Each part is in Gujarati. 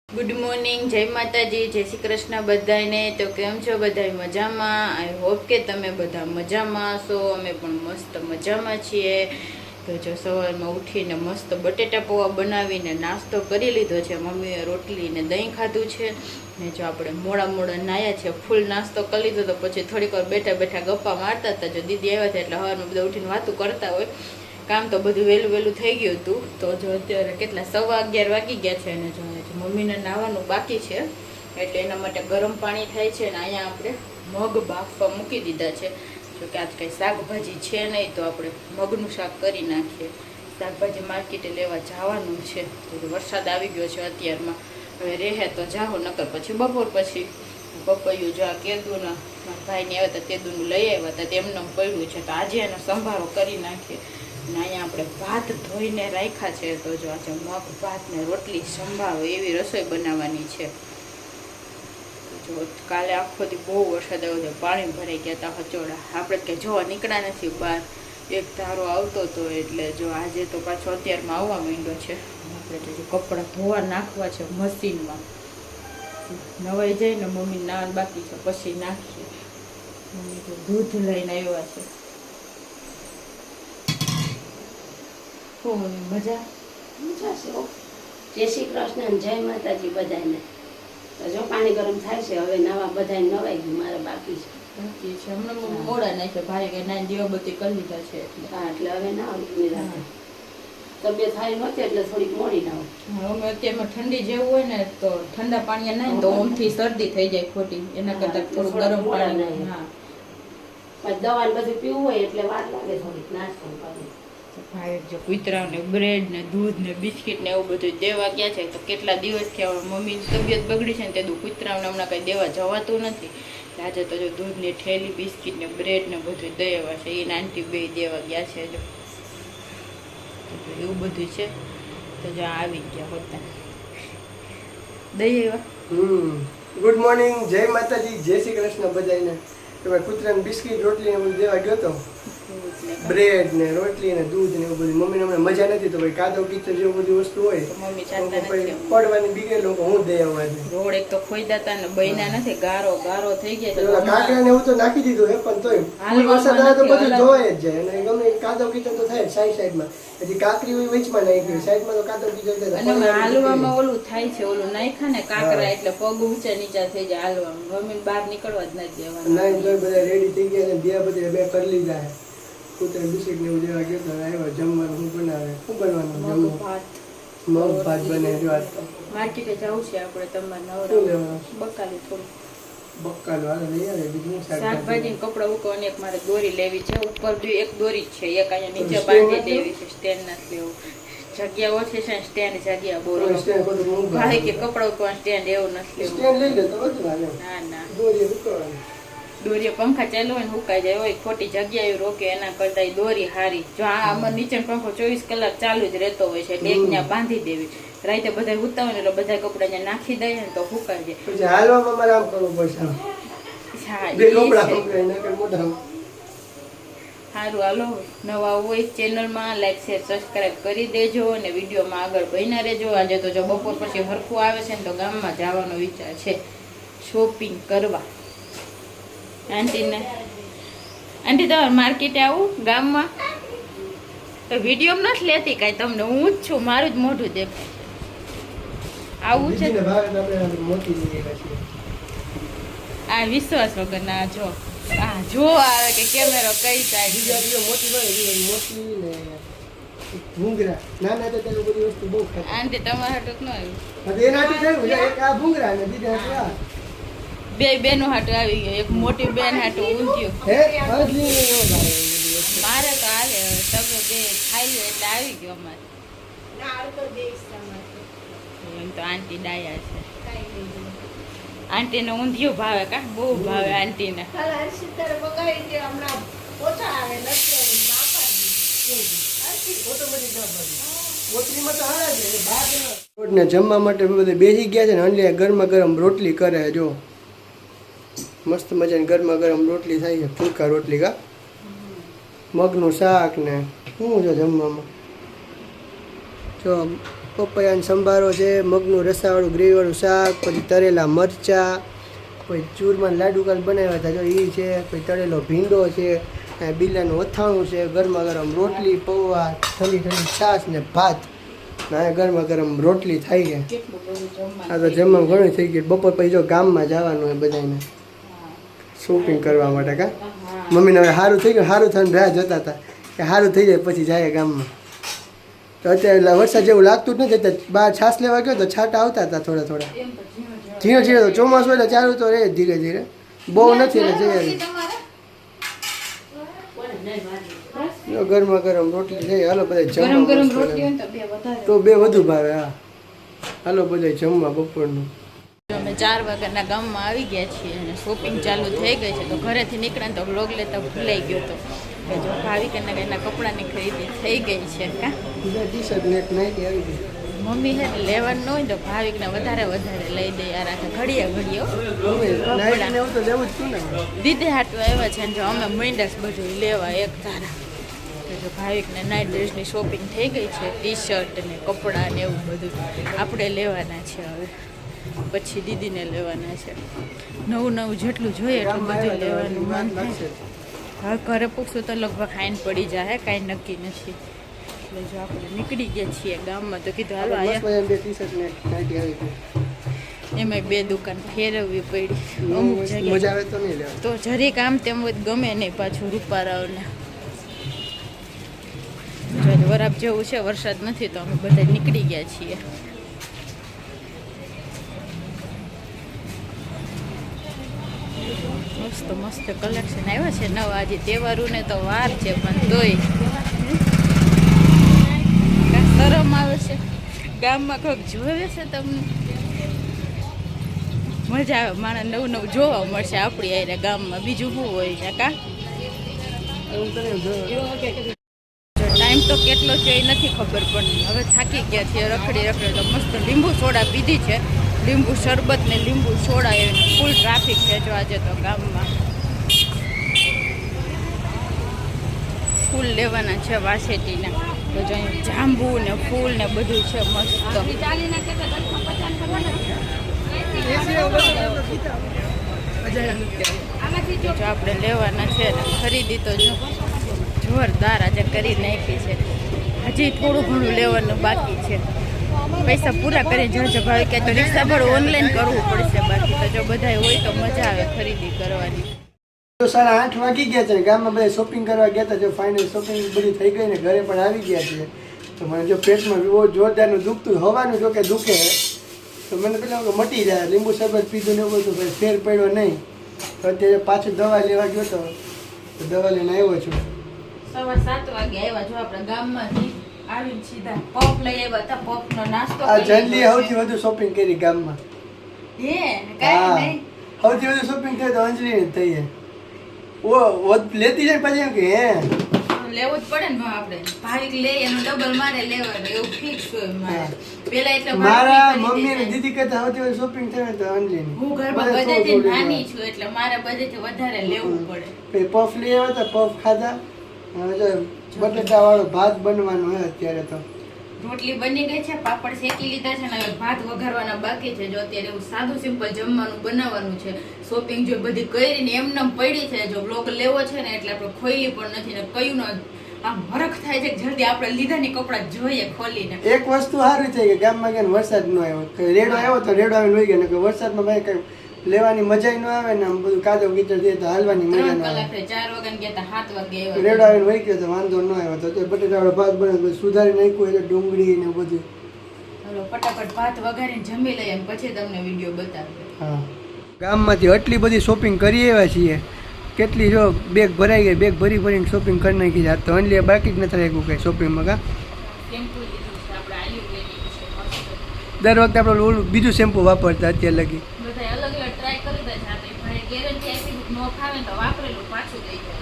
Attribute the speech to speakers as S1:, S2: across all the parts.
S1: ગુડ મોર્નિંગ, જય માતાજી, જય શ્રી કૃષ્ણ બધાને। તો કેમ છો બધા? મજામાં? આઈ હોપ કે તમે બધા મજામાં હશો। અમે પણ મસ્ત મજામાં છીએ। તો જો સવારમાં ઉઠીને મસ્ત બટેટા પૌવા બનાવીને નાસ્તો કરી લીધો છે। મમ્મીએ રોટલી ને દહીં ખાધું છે ને જો આપણે મોડા મોડા નાયા છે, ફૂલ નાસ્તો કરી લીધો। તો પછી થોડીક વાર બેઠા બેઠા ગપ્પા મારતા હતા। જો દીદી આવ્યા હતા એટલે સવારમાં બધા ઉઠીને વાતું કરતા હોય। કામ તો બધું વહેલું વહેલું થઈ ગયું હતું। તો જો અત્યારે કેટલા 11:15 વાગી ગયા છે અને જો મમ્મીને નાવાનું બાકી છે એટલે એના માટે ગરમ પાણી થાય છે અને અહીંયા આપણે મગ બાફવા મૂકી દીધા છે। જો કે આજ કંઈ શાકભાજી છે નહીં તો આપણે મગનું શાક કરી નાખીએ। શાકભાજી માર્કેટે લેવા જવાનું છે તો વરસાદ આવી ગયો છે અત્યારમાં। હવે રહે તો જાઓ, નકર પછી બપોર પછી પપૈયું જો આ કેદુના મારા ભાઈને આવ્યા હતા તેદુનું લઈ આવ્યા હતા તેમને પડ્યું છે તો આજે એનો સંભારો કરી નાખીએ। અને અહીંયા આપણે ભાત ધોઈને રાખ્યા છે તો જો આજે મગ ભાત ને રોટલી સંભાળો એવી રસોઈ બનાવવાની છે। જો કાલે આખો દી બહુ વરસાદ આવ્યો હતો, પાણી ભરાઈ ગયા હતા હચોડા। આપણે કંઈ જોવા નીકળ્યા નથી બહાર, એક ધારો આવતો હતો એટલે જો આજે તો પાછો અત્યારમાં આવવા માંડ્યો છે। આપણે તો કપડાં ધોવા નાખવા છે મશીનમાં, નવાઈ જાય ને મમ્મી નાવાનું બાકી છે પછી નાખીએ। મમ્મી તો દૂધ લઈને આવ્યા છે। મજા
S2: મજા છે। જય શ્રી કૃષ્ણ, જય માતાજી બધાને। તો જો પાણી ગરમ થાય છે, હવે નવા બધા નવાઈ ગયું, મારે બાકી છે।
S1: હમણાં મોડા નાખ્યા, ભાઈ કે ના દીવાબત્તી કરી લીધા છે
S2: હા, એટલે હવે ના આવે તબિયત સારી નહોતી એટલે થોડીક મોડી ના હોય।
S1: અમે અત્યારમાં ઠંડી જેવું હોય ને તો ઠંડા પાણી નાય તો ઓમથી શરદી થઈ જાય ખોટી, એના કરતા થોડું ગરમ પાણી।
S2: હા, દવા ને બધું પીવું હોય એટલે વાર લાગે થોડીક નાસ્તો કરી।
S1: ભાઈ જો કૂતરાને બ્રેડ ને દૂધ ને બિસ્કિટ ને એવું બધું દેવા ગયા છે તો કેટલા દિવસથી હવે મમ્મીની તબિયત બગડી છે ને તે કૂતરાઓને હમણાં કંઈ દેવા જવાતું નથી। આજે તો જો દૂધની ઠેલી, બિસ્કિટ ને બ્રેડ ને બધું દેવા છે, એ આંટી બે દેવા ગયા છે। જો એવું બધું છે તો જો આવી ગયા હોતા દઈ એવા।
S3: ગુડ મોર્નિંગ, જય માતાજી, જય શ્રી કૃષ્ણ બધાને। તમે કૂતરાને બિસ્કિટ રોટલી ને બધું દેવા ગયો તો, બ્રેડ ને રોટલી ને દૂધ ને એવું બધું। મમ્મીને હમણાં મજા નથી તો ભાઈ કાદવ કીચડ જેવું બધી વસ્તુ હોય
S1: મમ્મી ચાલતા નથી,
S3: પડવાની બીકે લોકો હું દે આવવા છે।
S1: રોડ એક તો ખોઈદાતા ને બૈના નથી, ગારો ગારો થઈ ગયા છે।
S3: કાંકરા ને એવું તો નાખી દીધું હે પણ તોય વરસાદ આવે તો બધું ધોવાય જ જાય અને ગમે કાદવ કીચડ તો થાય જ સાઈડમાં। હજી કાકરી હોય વચમાં નાખી, સાઈડમાં તો કાદવ કીચડ થાય
S1: અને હાલવામાં ઓલું થાય છે, ઓલું નાખ્યા ને કાકરા એટલે પગ ઊંચા નીચા થઈ જાય હાલવામાં। મમ્મી બહાર નીકળવા જ નથી દેવાના।
S3: નાઈ તો બધા રેડી થઈ ગયા ને દિયા બધી બે કરી લીધા હે। કૂતરા બિસ્કિટ ને એવું દેવા ગયો તો આવ્યા જમવાનું શું બનાવે, શું બનવાનું જમવું? મગ ભાત બને જો આજ તો
S1: માર્કેટે જવું છે આપણે, તમારે નવરા બકાલું થોડું
S3: બક્કાલો હાલ લઈ આવે બીજું
S1: શાકભાજી ને કપડા ઉકવાની એક મારે દોરી લેવી છે। ઉપર બી એક દોરી જ છે, એક અહીંયા નીચે બાંધી દેવી છે, સ્ટેન્ડ નથી લેવું, જગ્યા ઓછી છે સ્ટેન્ડ જગ્યા બહુ ભાઈ કે કપડા ઉપર સ્ટેન્ડ એવું નથી લેવું।
S3: સ્ટેન્ડ લઈ લે તો બધું હાલે।
S1: ના ના,
S3: દોરી ઉકળવાની,
S1: દોરી પંખા ચાલુ હોય ને હુકાઈ જાય હોય, ખોટી જગ્યાએ રોકે એના કરતા દોરી હારી। જો આ અમાર નીચે પંખો 24 કલાક ચાલુ જ રહેતો હોય છે એટલે એક ત્યાં બાંધી દેવી, રાતે બધા ઉતા હોય ને એટલે બધા કપડા ત્યાં નાખી દઈએ ને તો હુકાઈ જાય।
S3: પછી હાલવામાં મારે આમ કરવું પડશે,
S1: હા
S3: બે કપડા હુકાય નકર મોઢા।
S1: સારું, હાલો, નવા હોય ચેનલમાં લાઈક શેર સબસ્ક્રાઈબ કરી દેજો અને વિડીયોમાં આગળ બન્યા રહેજો। આજે તો જો બપોર પછી હરખું આવે છે ને તો ગામમાં જવાનો વિચાર છે શોપિંગ કરવા। આંટીને આંટી તમારે માર્કેટે આવું ગામમાં તો વિડીયો નથી લેતી કાંઈ તમને, હું જ છું, મારું જ મોઢું દેખાય। આવું છે આ વિશ્વાસ વગરના। જો આ જો આવે કે કેમેરો કઈ સાઈડ
S3: બીજા મોટી હોય મોટી ને ભૂંગરા નાના તો તેનું બધી વસ્તુ બહુ ખાય।
S1: આંટી તમારા હાટું ન આવ્યું,
S3: હવે એનાથી થયું એક આ ભૂંગરા ને બીજા આ
S1: બે બેનો હાટું આવી ગયો, એક મોટી બેન હાટું ઊંધ્યું
S3: હે હજી એવો ભાઈ
S1: મારે તો હાલે। હવે તમે બે ખાઈ લો એટલે આવી ગયો અમારે। એમ તો આંટી ડાયા છે, આંટીને ઊંધિયું ભાવે કા બહુ ભાવે આંટીને।
S3: ને જમવા માટે બધે બેસી ગયા છે ને એટલે ગરમા ગરમ રોટલી કરે। જો મસ્ત મજાની ગરમા ગરમ રોટલી થાય છે, ફૂલકા રોટલી કા મગનું શાક ને શું છે જમવામાં। જો પપૈયાનો સંભારો છે, મગનું રસાવાળું ગ્રેવીવાળું શાક, પછી તરેલા મરચાં, પછી ચૂરમાના લાડુ કાલ બનાવ્યા હતા જો એ છે, પછી તળેલો ભીંડો છે, બિલાનું અથાણું છે, ગરમા ગરમ રોટલી, પૌવા, ઠંડી ઠંડી છાશ ને ભાત. ના ગરમા ગરમ રોટલી થાય છે. આ તો જમવાનું ઘણું થઈ ગયું. બપોર પછી જો ગામમાં જવાનું હોય બધાને શોપિંગ કરવા માટે. કા મમ્મીને હવે સારું થઈ ગયું, સારું થઈને રાહ જોતા હતા કે સારું થઈ જાય પછી જાય ગામમાં. તો અત્યારે વરસાદ જેવું લાગતું જ નથી. બહાર છાશ લેવા ગયો તો છાંટા આવતા હતા થોડા થોડા, ઝીણો ઝીણો. તો ચોમાસું એટલે ચાલુ તો રહે ધીરે ધીરે, બહુ નથી એટલે જઈ. ગરમા ગરમ રોટલી થઈ. હાલો બધા જમવા, તો બે વધુ ભાવે. હા હાલો બધા જમવા બપોરનું.
S1: અમે 4 વાગ્યાના ગામમાં આવી ગયા છીએ અને શોપિંગ ચાલુ થઈ ગઈ છે. તો ઘરેથી નીકળે તો વ્લોગ લેતા ભૂલાઈ ગયો હતો કે જો ભાવિક એના કપડાની ખરીદી થઈ ગઈ છે. કા
S3: ટી શર્ટ ને એક નાઈટી આવી ગઈ.
S1: મમ્મી છે લેવાનું ન હોય તો ભાવિકને વધારે લઈ દે યાર. આખા ઘડીએ
S3: નાઈટી એવું તો લેવું જ છું ને.
S1: દીદી હાટવા આવ્યા છે જો અમે માંડ્યા બધું લેવા એક તારા. જો ભાવિકને નાઇટ ડ્રેસની શોપિંગ થઈ ગઈ છે, ટી શર્ટ ને કપડાં ને એવું બધું આપણે લેવાના છે. હવે પછી દીદીને લેવાના છે. નવું જેટલું જોઈએ એટલું બધું લેવાનું મન થાય. હવે ઘરે પૂછશું તો લગભગ ખાઈને પડી જાય, કાંઈ નક્કી નથી. એટલે જો આપણે નીકળી ગયા છીએ ગામમાં તો કીધું હાલો આયા. એમાં 2 દુકાન ફેરવવી પડી અમુક જગ્યાએ. તો જરીક આમ તેમ ગમે નહીં પાછું રૂપારાઓને. વરાપ જેવું છે, વરસાદ નથી તો અમે બધા નીકળી ગયા છીએ. મસ્ત મસ્ત કલેક્શન આવ્યા છે નવા. આજે તહેવારોને તો વાર છે પણ તોય શરમ આવે છે. ગામમાં કોઈક જોવે છે તમને મજા આવે. માણસ નવું જોવા મળશે આપણી આરે ગામમાં. બીજું શું હોય છે કા. ટાઈમ તો કેટલો છે એ નથી ખબર પણ હવે થાકી ગયા છીએ રખડી તો મસ્ત લીંબુ સોડા પીધી છે. લીંબુ શરબત ને લીંબુ સોડા એ ફૂલ ટ્રાફિક છે જો આજે તો ગામમાં. ફૂલ લેવાના છે વાસેટીના. તો જો અહીં જાંબુ ને ફૂલ ને બધું છે મસ્ત. જો આપણે લેવાના છે ને ખરીદી તો જો જોરદાર આજે કરી નાખી છે. હજી થોડું ઘણું લેવાનું બાકી છે. પૈસા પૂરા કરી જજો ભાઈ કે તો રિક્ષા ભાડું ઓનલાઈન કરવું પડશે. બાકી તો જો બધા હોય તો મજા આવે ખરીદી કરવાની.
S3: તો 8:30 વાગી ગયા છે. ગામમાં બધા શોપિંગ કરવા ગયા હતા. જો ફાઇનલ શોપિંગ બધી થઈ ગઈ ને ઘરે પણ આવી ગયા છે. તો મને જો પેટમાં બહુ જોરદારનું દુખતું હવાનું જો કે દુખે તો મને પેલા મટી જાય. લીંબુ શરબત પીધું ને એવું બધું ફેર પડ્યો નહીં. તો અત્યારે પાછું દવા લેવા ગયો તો દવા લઈને આવ્યો છું.
S1: 7:15 વાગે આવ્યા જો આપણે ગામમાંથી આવીને સીધા પફ લઈ આવ્યા હતા. પફનો નાસ્તો
S3: આ જલ્દી સૌથી વધુ શોપિંગ કરી ગામમાં.
S1: હે કાઈ નહીં
S3: સૌથી વધુ શોપિંગ થાય તો અંજલિ જ થઈ જાય. ઓ લેતી જાય પછી એમ કે હે
S1: લેવું જ પડે ને આપણે. ભાવિક લે એનું ડબલ મારે લેવાનું એવું ફિક્સ હોય મારે. પેલા એટલે
S3: મારા મમ્મી અને દીદી કરતા સૌથી વધુ શોપિંગ થાય તો અંજલિ.
S1: હું ઘરમાં બધાથી નાની છું એટલે મારે બધેથી વધારે લેવું પડે.
S3: પફ લઈ આવ્યા હતા, પફ ખાધા. બટેટા વાળો ભાત બનવાનો હોય અત્યારે તો.
S1: રોટલી બની ગઈ છે, પાપડ શેકી લીધા છે ને હવે ભાત વઘારવાના બાકી છે. જો અત્યારે એવું સાદું સિમ્પલ જમવાનું બનાવવાનું છે. શોપિંગ જો બધી કરીને એમનેમ પડી છે. જો બ્લોગ લેવો છે ને એટલે આપણે ખોઈલી પણ નથી ને કયું આમ હરખ થાય છે જલ્દી આપણે લીધાની કપડા જોઈએ ખોલીને.
S3: એક વસ્તુ સારી થઈ કે ગામમાં ગયા વરસાદ ન આવ્યો. રેડો આવ્યો તો રેડો આવીને વહી ગયો. વરસાદમાં ભાઈ કઈ લેવાની મજા ન આવે ને આમ બધું કાદવ કીચડ થઈ તો હાલવાની મજા ન આવે.
S1: 4 વાગ્યા ગયા 7 વાગે
S3: રેડો આવીને વહી ગયો તો વાંધો ન આવ્યો. તો બટેટા વાળો ભાત બને સુધારી નાખ્યું એટલે ડુંગળી ને બધું.
S1: હાલો ફટાફટ ભાત વઘારીને જમી લઈએ અને પછી તમને વિડીયો બતાવીએ.
S3: હા ગામમાંથી આટલી બધી શોપિંગ કરી આવ્યા છીએ. કેટલી જો બેગ ભરાઈ ગઈ. બેગ ભરીને શોપિંગ કરી નાખી છે. તો અંજલિએ બાકી જ નથી રાખ્યું કઈ શોપિંગમાં. કા દર વખતે આપણે ઓલું બીજું શેમ્પુ વાપરતા અત્યારે લગી.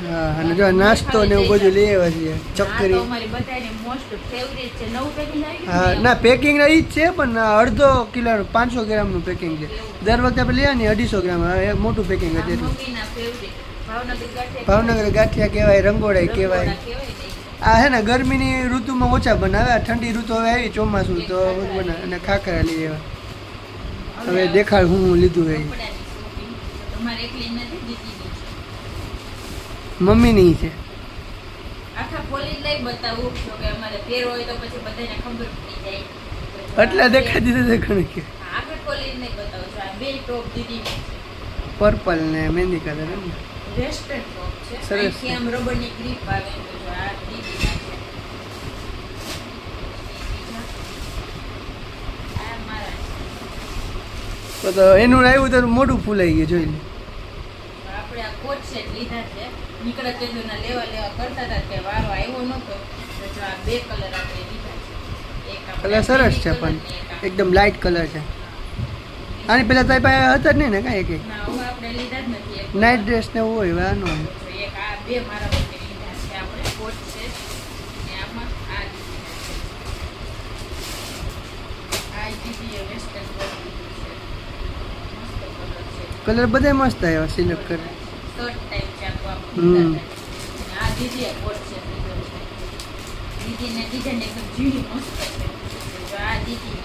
S3: હા અને જો નાસ્તો ને એવું બધું લઈ આવ્યા છીએ. ચક્કરી હા ના પેકિંગ એ જ છે પણ અડધો કિલો 500 ગ્રામનું પેકિંગ છે. દર વખતે આપણે લઈએ ને 250 ગ્રામ મોટું પેકિંગ હતું એટલું. ભાવનગર ગાંઠિયા કહેવાય, રંગોળાઈ કહેવાય. આ હે ને ગરમીની ઋતુમાં ઓછા બનાવે, આ ઠંડી ઋતુ હવે આવી ચોમાસું તો બનાવે. અને ખાખરા લઈ આવ્યા. હવે દેખાડ હું લીધું એ
S1: કપડાની shopping તમારે એકલી નથી, દીદીની છે.
S3: મમ્મીની છે.
S1: આખા ખોલી લઈ બતાવું જો કે અમારે પહેરો હોય તો પછી બધાને ખબર પડી જાય.
S3: એટલે દેખાતી નથી ઘણી કે
S1: આખા ખોલી નહીં બતાવું છું. આ બે ટોપ દીદીની છે,
S3: પર્પલ ને મહેંદી કલર એમ ને.
S1: વેસ્ટર્ન ટોપ છે.
S3: સરસ
S1: અહીંથી
S3: છે.
S1: આમ રબરની ગ્રીપ આવે તો જો આ દીદીના છે. આ મારા છે.
S3: તો એનું આવ્યું તો મોઢું ફૂલાઈ ગયું જોઈ લે.
S1: આપણે આ કોટ સેટ લીધા છે. નીકળે તેજોના લેવા કરતા હતા કે વારો આવ્યો નહોતો તો જો આ બે કલર આપણે લીધા છે. એક આપણે
S3: કલર સરસ છે
S1: colour
S3: પણ
S1: ને એક આ.
S3: એકદમ લાઇટ કલર છે. આની પેલા તારી પાસે હતા જ નહીં ને કાંઈ એક
S1: ના હવે આપણે લીધા જ નથી. એક
S3: નાઇટ ડ્રેસ ને એવું હોય વાનો હોય.
S1: તો એક આ બે મારા માટે લીધા છે આપણે કોટ સેટ ને આમાં આ લીધા છે. આ દીદીએ વેસ્ટર્ન ટોપ લીધું છે. મસ્ત કલર છે.
S3: કલર બધા મસ્ત આવ્યા સિલેક્ટ કરે.
S1: શર્ટ ટાઈપ છે આખું આપણે
S3: હમ.
S1: લીધા હતા. અને આ દીદીએ કોટ સેટ લીધો છે. દીદીને ડિઝાઇન એકદમ ઝીણી મસ્ત છે. તો આ દીદી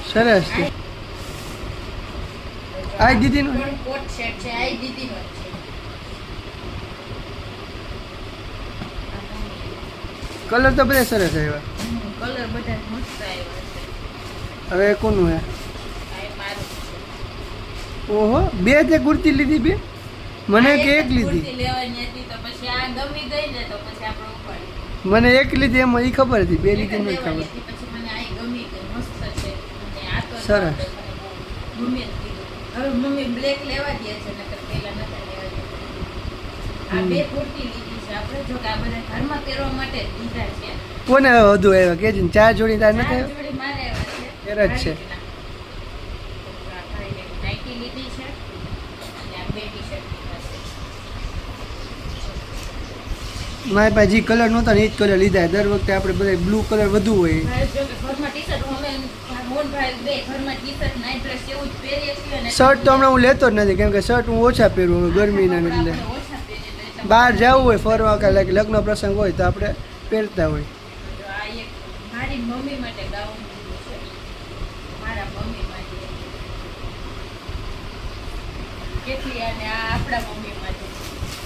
S3: સરસ છે. આ દીદીનો
S1: કોટ સેટ છે. આ દીદીનો જ છે.
S3: કલર તો બધા સરસ આવ્યા.
S1: કલર બધા મસ્ત આવ્યા છે.
S3: હવે કોનું હે?
S1: આ એ મારું છે.
S3: ઓહો બે તે કુર્તી લીધી બે મને
S1: આ
S3: કે એક
S1: જ
S3: લીધી
S1: કુર્તી લેવાની હતી તો પછી આ ગમી ગઈ ને તો પછી આપણે ઉપાડી.
S3: મને એક લીધી એમાં એ ખબર હતી બે લીધી નથી
S1: લેવાની
S3: ખબર.
S1: હતી પછી મને આ ગમી ગઈ મસ્ત છે. અને આ તો
S3: સરસ.
S1: મને બહુ ગમે જ કીધું. હવે મમ્મી બ્લેક લેવા દે છે નકર પેલા નતા લેવા દે. આ બે કુર્તી લીધી છે આપણે જો કે આ બધા ઘરમાં પહેરવા માટે જ લીધા છે.
S3: કોને વધુ આવ્યા કે ચાર જોડી તાર નથી
S1: ચાર
S3: આવ્યા?
S1: જોડી મારે આવ્યા છે.
S3: પહેર જ છે.
S1: આ ભાઈને નાઇટી લીધી છે અને આ બે ટી-શર્ટ લીધા છે.
S3: મારી પાસે જે કલર નહોતા ને એ જ કલર લીધા. દર વખતે આપણે બધા બ્લુ કલર વધુ હોય.
S1: ભાઈ જો કે ઘરમાં ટી-શર્ટ અમે મોહનભાઈ બે ઘરમાં ટી-શર્ટ નાઇટ ડ્રેસ એવું જ પહેરીએ છીએ ને
S3: શર્ટ તો હમણાં હું લેતો જ નથી કેમ કે શર્ટ હું ઓછા પહેરું હવે ગરમીના ને એટલે
S1: આપણે ઓછા પહેરીએ તો એટલે
S3: બહાર જવું હોય ફરવા કે like લગ્ન પ્રસંગ હોય તો આપણે પહેરતા હોય.
S1: જો આ એક મારી મમ્મી માટે ગાઉન લીધું છે. મારા મમ્મી માટે કેટલી અને આ આપણા મમ્મી માટે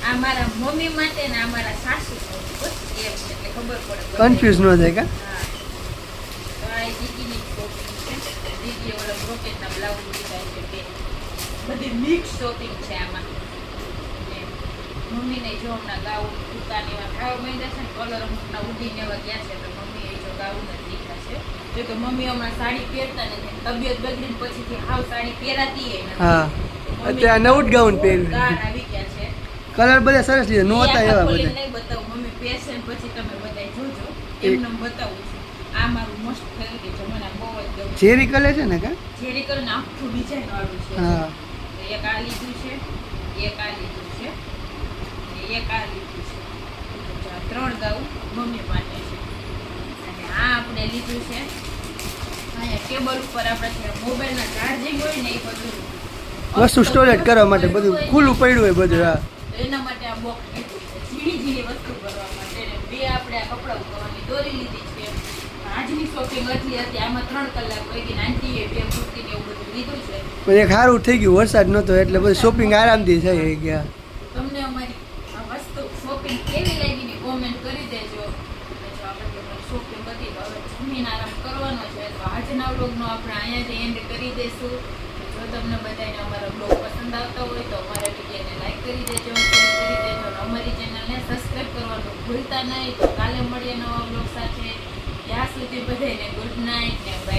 S1: આ મારા મમ્મી માટે ને આ મારા સાસુ માટે બસ એમ છે એટલે ખબર પડે
S3: કન્ફ્યુઝ ન થાય કા?
S1: હા. તો આ દીદીની શોપિંગ છે. દીદી ઓલા બ્રોકેટના બ્લાઉઝ લીધા છે બે. બધી મિક્સ શોપિંગ છે આમાં. ને મમ્મીને જો હમણાં ગાઉન દુકાન એવા ખાવા માંડ્યા છે ને કલર અમુકના ઉડીને એવા ગયા છે તો મમ્મીએ જો ગાઉન જ લીધા છે. જો કે મમ્મી હમણાં સાડી પહેરતા નથી. તબિયત બગડીને પછીથી હાવ સાડી પહેરાતી ય નથી.
S3: હા
S1: મમ્મી
S3: અત્યારે નવું જ ગાઉન પહેર્યું.
S1: ગાર આવી ગયા છે.
S3: કલર બધા સરસ લીધા નહોતા એવા બધા.
S1: નહીં બતાવું મમ્મી પહેરશે ને પછી તમે બધા જોજો
S3: એક-
S1: એમને બતાવું છું. આ મારું મસ્ત ફેવરિટ છે મને બહુ જ ગમે.
S3: ઝેરી કલર છે ને કા?
S1: જેરી કરીને આખું ડિઝાઇન વાળું છે.
S3: હા
S1: તો એક આ લીધું છે, એક આ લીધું છે, અને એક આ લીધું છે. તો આ ત્રણ ગાઉન મમ્મી માટે છે. અને આ આપણે લીધું છે અહીંયા ટેબલ ઉપર આપણે મોબાઈલના ચાર્જિંગ હોય ને એ બધું
S3: વસ્તુ સ્ટોરેજ કરવા માટે બધું ખુલ્લું પડ્યું હોય બધું. હા
S1: તો એના માટે આ બોક્સ લીધું છે ઝીણી ઝીણી વસ્તુ કરવા માટે ને બે આપણે આ કપડાં ઉગાવવાની દોરી લીધી છે. આજની શોપિંગ એટલી હતી આમાં 3 કલાક વહી ગઈ. આંટીએ બે કુર્તી ને એવું બધું લીધું છે.
S3: પણ એક સારું થઈ ગયું વરસાદ નહોતો એટલે બધું શોપિંગ આરામથી થઈ ગયા.
S1: તમને અમારી આ વસ્તુ શોપિંગ કેવી લાગી ની કોમેન્ટ કરી દેજો. અને જો આપણે શોપિંગ બધી હવે જમીન આરામ કરવાનો છે તો આજના વ્લોગનો આપણે અહીંયાથી એન્ડ કરી દઈશું. જો તમને બધાને અમારા બ્લોગ પસંદ આવતા હોય તો અમારા વિડીયોને લાઈક કરી દેજો, શેર કરી દેજો અને અમારી ચેનલને સબસ્ક્રાઈબ કરવાનું ભૂલતા નહીં. તો કાલે મળીએ નવા બ્લોગ સાથે. ત્યાં સુધી બધાને ગુડ નાઇટ ને બાય.